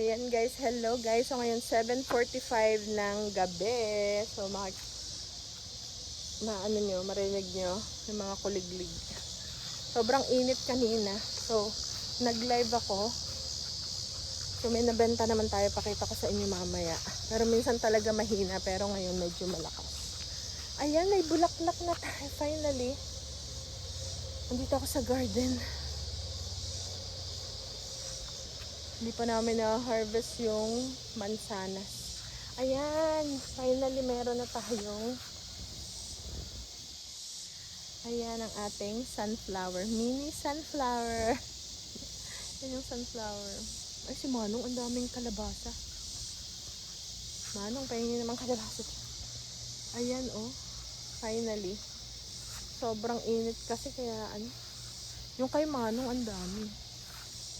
Ayan guys, hello guys. So ngayon 7:45 ng gabi. So maano nyo, marinig nyo yung mga kuliglig. Sobrang init kanina. So nag-live ako. So may nabenta naman tayo, pakita ko sa inyo mamaya. Pero minsan talaga mahina, pero ngayon medyo malakas. Ayan, may bulaklak na tayo finally. Andito ako sa garden. Hindi pa namin na-harvest yung mansanas. Ayan, finally meron na tayong ayan ang ating sunflower. Mini sunflower. Yan yung sunflower. Ay, si Manong, ang daming kalabasa. Manong, pahingin naman kalabasa. Ayan, oh. Finally. Sobrang init kasi kaya ano. Yung kay Manong, ang dami.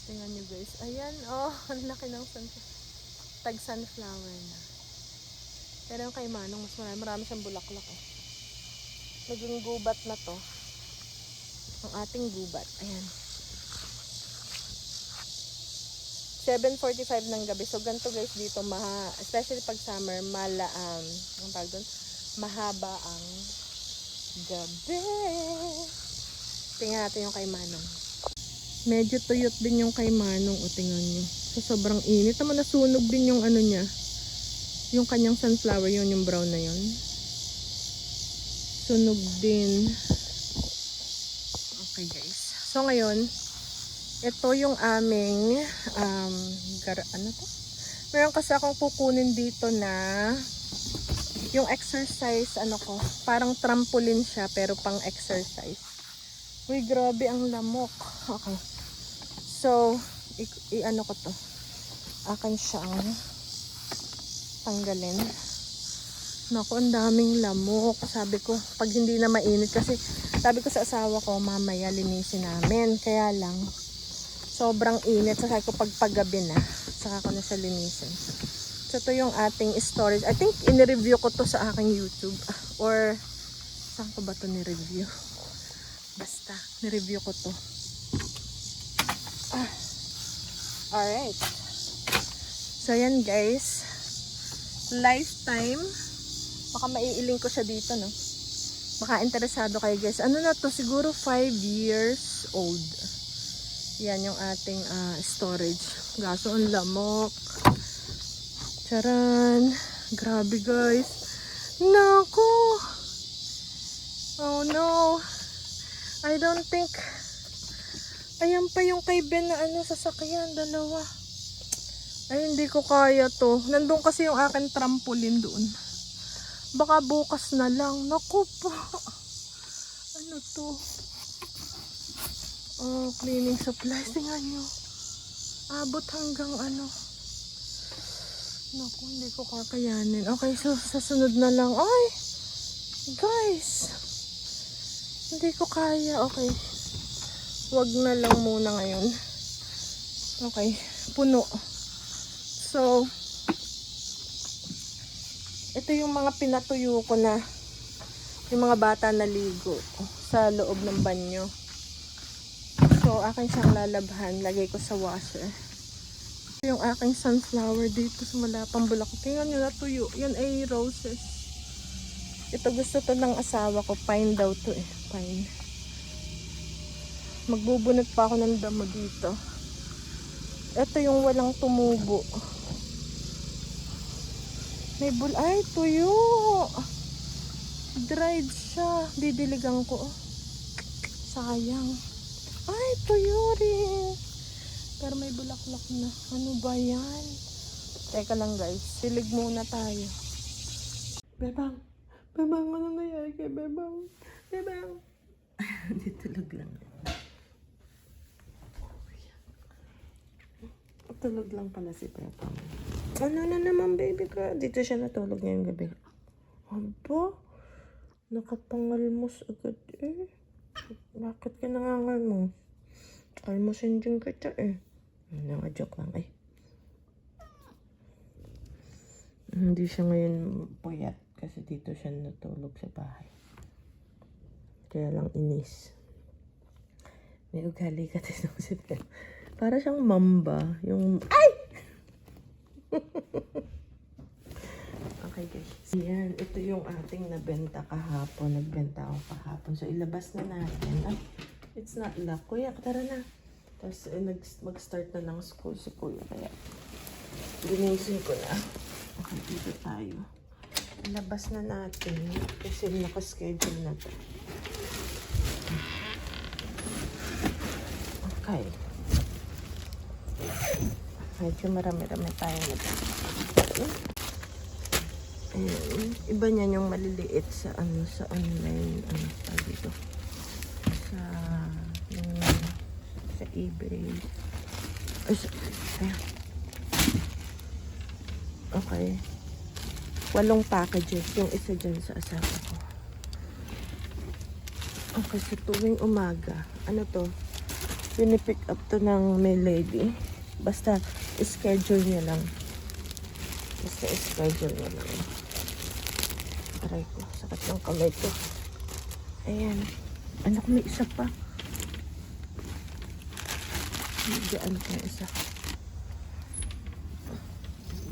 Tingnan nyo guys. Ayan, oh. Ang laki ng tag-sunflower na. Pero yung kay Manong, mas marami siyang bulaklak. Eh. Naging gubat na to. Ang ating gubat. Ayan. 7:45 ng gabi. So, ganito guys dito. Especially pag summer, ang tawag doon, mahaba ang gabi. Tingnan natin yung kay Manong. Medyo tuyot din yung kay Manong. O, tingnan nyo. So, sobrang init. Tama, nasunog din yung ano niya. Yung kanyang sunflower, yun, yung brown na yun. Sunog din. Okay guys. So, ngayon, ito yung aming ano to? Meron kasi akong kukunin dito na yung exercise, ano ko, parang trampoline siya pero pang exercise. Uy, grabe ang lamok. Okay. So, ano ko to? Akin siyang tanggalin. Naku, ang daming lamok. Sabi ko, pag hindi na mainit, kasi sabi ko sa asawa ko, mamaya linisin namin. Kaya lang, sobrang init. So, sabi ko, paggabi na, saka ko na siya linisin. So, ito yung ating storage. I think, in-review ko to sa aking YouTube. Or, saan ko ba to ni-review? Basta, ni-review ko to. Alright. So, yan guys. Lifetime. Baka maiiling ko siya dito, no? Baka interesado kayo guys. Ano na to? Siguro 5 years old. Yan yung ating storage. Gaso ang lamok. Charan. Grabe guys. Naku. Oh no. I don't think. Ayan pa yung kay Ben na sasakyan. Dalawa. Ay, hindi ko kaya to. Nandun kasi yung akin trampoline doon. Baka bukas na lang. Naku po. Ano to? Oh, cleaning supplies. Tingnan nyo. Abot hanggang ano. Naku, hindi ko kakayanin. Okay, so sa sunod na lang. Ay! Guys! Hindi ko kaya. Okay. Wag na lang muna ngayon. Okay. Puno. So, ito yung mga pinatuyo ko na yung mga bata naligo sa loob ng banyo. So, akin siyang lalabhan. Lagay ko sa washer. Ito yung aking sunflower dito sa malapang bulaklak. Tingnan nyo, natuyo. Yan ay roses. Ito gusto to ng asawa ko. Pine daw to eh. Pine. Magbubunot pa ako ng damo dito. Ito yung walang tumubo. May ay, tuyo. Dried siya. Didiligan ko. Sayang. Ay, tuyo rin. Pero may bulaklak na. Ano ba yan? Teka lang guys. Silig muna tayo. Bebang. Bebang, ano nangyari kay Bebang? Bebang. Hindi tulog lang. Tulog lang pala si Bebang. Ano na naman baby ka? Dito siya natulog ngayong gabi. Aba? Nakapangalmos agad eh. Bakit ka nangangalmos? Almosin din kita eh. Joke lang eh. Hindi siya ngayon puyat kasi dito siya natulog sa bahay. Kaya lang inis. May ugali ka din si Bebang. Para siyang mamba. Yung... Ay! Okay guys. Yan, ito yung ating nabenta kahapon. Nagbenta ako kahapon. So ilabas na natin. Ay, it's not lock. Kuya, tara na. Tapos mag-start na ng school si Kuya. Kaya ginising ko na. Okay, dito tayo. Ilabas na natin. Kasi nakaschedule na to. Okay. Medyo marami-rami tayo na dito. Ayan. Iba niyan yung maliliit sa sa online, dito. Sa eBay. Ayan. Okay. 8 packages. Yung isa dyan sa asawa ko. Okay, sa tuwing umaga. Ano to? Pinipick up to ng may lady. Basta, schedule niya lang. Basta, schedule niya lang. Aray ko. Sakit ng kamay ko. Ayan. Anak, may isa pa. Diyan ka isa.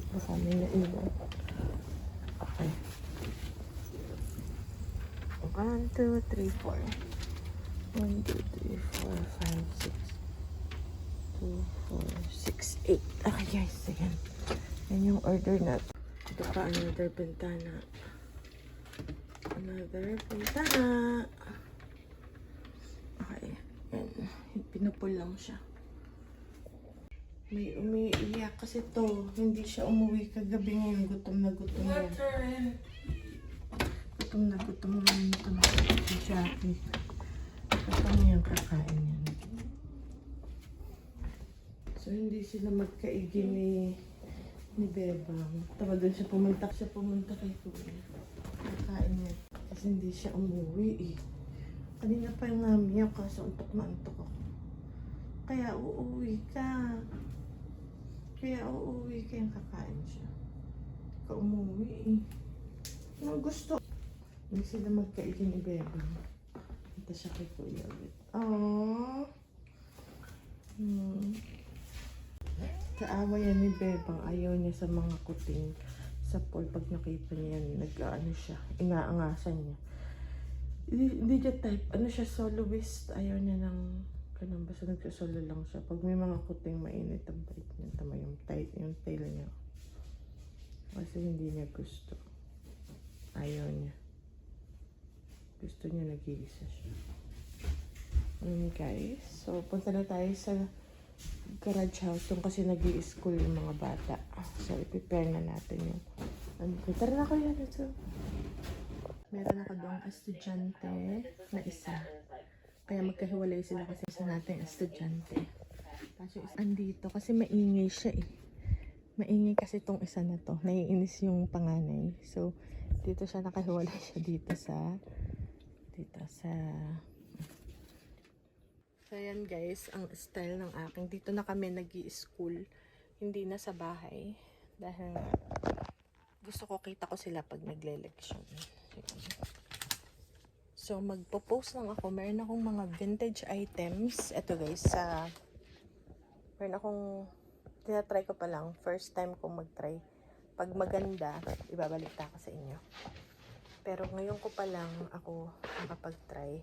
Baka may naiwan. Okay. 1, 2, 3, 4. 1, 2, 3, 4, 5, 6. 2, 4, 6, 8. Okay guys, ayan. Yan yung order natin. Ito pa, another bintana. Another bintana. Okay. Yan. Pinupul lang siya. May umiiyak kasi to. Hindi siya umuwi kagabi ngayon. Gutom na gutom yan. Gutom na gutom na ito na si Jackie. Gutom niyang kakain yan. So, hindi sila magkaigi ni Bebang. Tama doon siya pumunta kay Kuya. Kakain niya. Kasi hindi siya umuwi eh. Kanina pa yung namiyak kasi untok na untok ako. Kaya uuwi ka. Yung kakain siya. Hindi ka umuwi eh. Ano gusto? Hindi sila magkaigi ni Bebang. Punta siya kay Kuya ulit. Aww. Kaawa yan ni Bebang. Ayaw niya sa mga kuting sa pool. Pag nakita niya yan, nag-ano siya. Inaangasan niya. Hindi niya type. Ano siya, soloist. Ayaw niya ng ganun. Basta nagsasolo lang siya. Pag may mga kuting mainit ang bait niya. Tama yung tail niya. Kasi hindi niya gusto. Ayaw niya. Gusto niya nag-iisa siya. Guys. So, punta na tayo sa garage house. Doon kasi nag-i-school yung mga bata. So, i-prepare na natin yung tara na kayo. Meron ako doong estudyante na isa. Kaya magkahiwalay sila kasi isa nating estudyante. Kaso andito kasi maingay siya eh. Maingay kasi tong isa na to. Naiinis yung panganay. So, dito siya nakahiwalay siya dito sa So, yan guys, ang style ng aking. Dito na kami nag-i-school. Hindi na sa bahay. Dahil gusto ko kita ko sila pag nagle-lection. So, magpo-post lang ako. Meron akong mga vintage items. Ito guys, meron akong tinatry ko pa lang. First time kong mag-try. Pag maganda, ibabalik ko sa inyo. Pero ngayon ko pa lang ako nakapag-try.